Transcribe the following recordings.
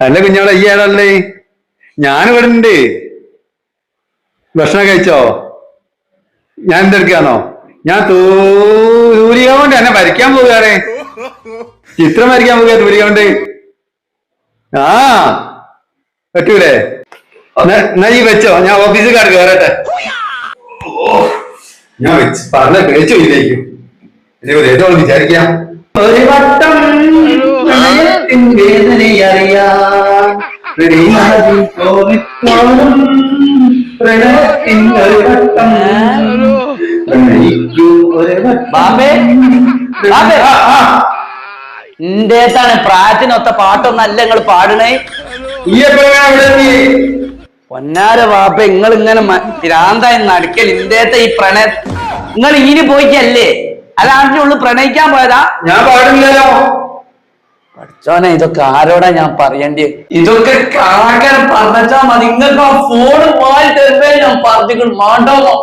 അല്ല കുഞ്ഞോളെ ഈ ഏടല്ലേ? ഞാനിവിടെ ഉണ്ട്. ഭക്ഷണം കഴിച്ചോ? ഞാൻ എന്തെടുക്കാന്നോ? ഞാൻ തൂരിക കൊണ്ട് എന്നെ വരയ്ക്കാൻ പോവുകയാണേ. ചിത്രം വരയ്ക്കാൻ പോവുക തൂരിക കൊണ്ട്. ആ പറ്റൂലേ? എന്നാ ഈ വെച്ചോ, ഞാൻ ഓഫീസിൽ കാർക്ക് കയറട്ടെ. ഞാൻ പറഞ്ഞ കഴിച്ചു ഇല്ലേക്കും. ഏതോ വിചാരിക്കാം. ഒരു വട്ടം വേദനയറിയാം ഇന്റേത്താണ് പ്രായത്തിനൊത്ത പാട്ടൊന്നല്ല നിങ്ങൾ പാടണേ. പൊന്നാര ബാപ്പ നിങ്ങൾ ഇങ്ങനെ ഭ്രാന്തായി നടക്കൽ. ഇന്റേത്തെ ഈ പ്രണയ നിങ്ങൾ ഇനി പോയിക്കല്ലേ? അല്ലാണ്ട് ഉള്ളു പ്രണയിക്കാൻ പോയതാ? ഞാൻ പാടില്ലല്ലോ. പഠിച്ചോനെ, ഇതൊക്കെ ആരോടാ ഞാൻ പറയണ്ടേ? ഇതൊക്കെ കാകര പറഞ്ഞാ മതി. നിങ്ങൾക്ക് ആ ഫോണ് പോയി തരുമ്പേ ഞാൻ പറഞ്ഞു മാണ്ടോമോ?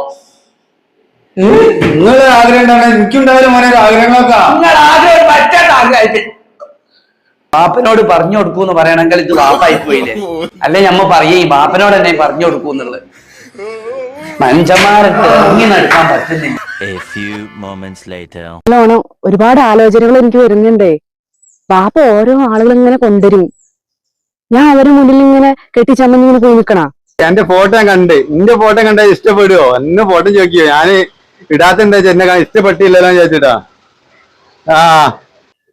നിങ്ങള് ആഗ്രഹം ഉണ്ടാവണം, എനിക്കുണ്ടായാലും മോനെ ആഗ്രഹങ്ങളൊക്കെ. നിങ്ങൾ ആഗ്രഹം പറ്റാത്ത ആഗ്രഹമായിട്ട് ബാപ്പനോട് പറഞ്ഞു കൊടുക്കൂന്ന് പറയണെങ്കിൽ ഇത് ബാപ്പായി പോയില്ലേ? അല്ലെ ഞമ്മ പറയേ ഈ ബാപ്പനോട് തന്നെ പറഞ്ഞു കൊടുക്കൂന്നുള്ളത്. മനുഷ്യന്മാരൊക്കെ ഇറങ്ങി നടക്കാൻ പറ്റുന്നില്ല. ഒരുപാട് ആലോചനകൾ എനിക്ക് വരുന്നുണ്ടേ. ബാപ്പ ഓരോ ആളുകൾ ഇങ്ങനെ കൊണ്ടുവരും. ഞാൻ അവരുടെ മുന്നിൽ ഇങ്ങനെ കെട്ടിച്ചമ്മന്ന് ഇങ്ങനെ പോയി നിക്കണ. എന്റെ ഫോട്ടോ കണ്ട്, നിന്റെ ഫോട്ടോ കണ്ട ഇഷ്ടപ്പെടുവോ? എന്നെ ഫോട്ടോ ചോദിക്കോ? ഞാന് ഇടാത്ത എന്താ എന്നെ ഇഷ്ടപ്പെട്ടില്ലല്ലോ ചോദിച്ചിട്ടാ. ആ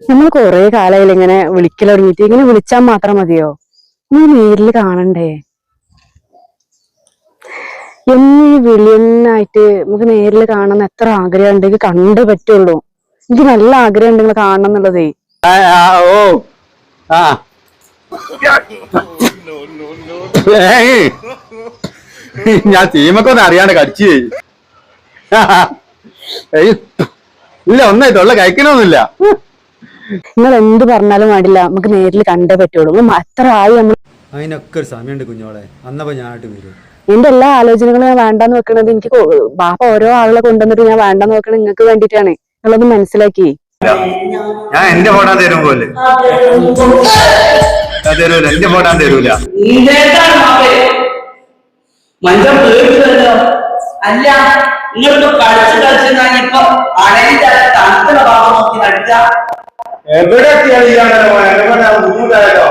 നമ്മൾ കൊറേ കാലമായില്ല ഇങ്ങനെ വിളിക്കൽ തുടങ്ങിയിട്ട്. ഇങ്ങനെ വിളിച്ചാൽ മാത്രം മതിയോ? നമ്മൾ നേരിൽ കാണണ്ടേ? എന്നീ വിളിയനായിട്ട് നമുക്ക് നേരിൽ കാണുന്ന എത്ര ആഗ്രഹം ഉണ്ട്. എനിക്ക് കണ്ടേ പറ്റുള്ളൂ. എനിക്ക് നല്ല ആഗ്രഹം ഉണ്ട് നിങ്ങൾ കാണണം എന്നുള്ളതേ. ഓ ആ ഞാൻ ടീമൊക്കെ ഒന്ന് അറിയാണ്ട് കടിച്ചു. ഇല്ല, ഒന്നായിട്ടുള്ള കഴിക്കണമൊന്നുമില്ല. നിങ്ങൾ എന്ത് പറഞ്ഞാലും വേണ്ടില്ല, നമുക്ക് നേരിൽ കണ്ടേ പറ്റുള്ളൂ. അത്ര ആയി നമ്മൾ. അതിനൊക്കെ ഒരു സമയമുണ്ട് കുഞ്ഞോളെ. അന്നപ്പോ ഞാനായിട്ട് വരും. എന്റെ എല്ലാ ആലോചനകളും ഞാൻ വേണ്ടെന്ന് വെക്കണത് എനിക്ക് ബാപ്പ ഓരോ ആളുകളെ കൊണ്ടുവന്നിട്ട് ഞാൻ വേണ്ടെന്ന് വെക്കണത് നിങ്ങൾക്ക് വേണ്ടിയിട്ടാണ്. നിങ്ങളൊന്ന് മനസ്സിലാക്കി. ഞാൻ എന്റെ ഫോട്ടാ തരുമ്പോലെ തരൂല, എന്റെ ഫോട്ടാ തരൂല. അല്ല നിങ്ങൾക്ക് കളിച്ച് കളിച്ച് ഞാനിപ്പോ തണുത്തുള്ള ഭാഗം നോക്കി നടിച്ച എവിടെ ബുദ്ധിമുട്ടായല്ലോ.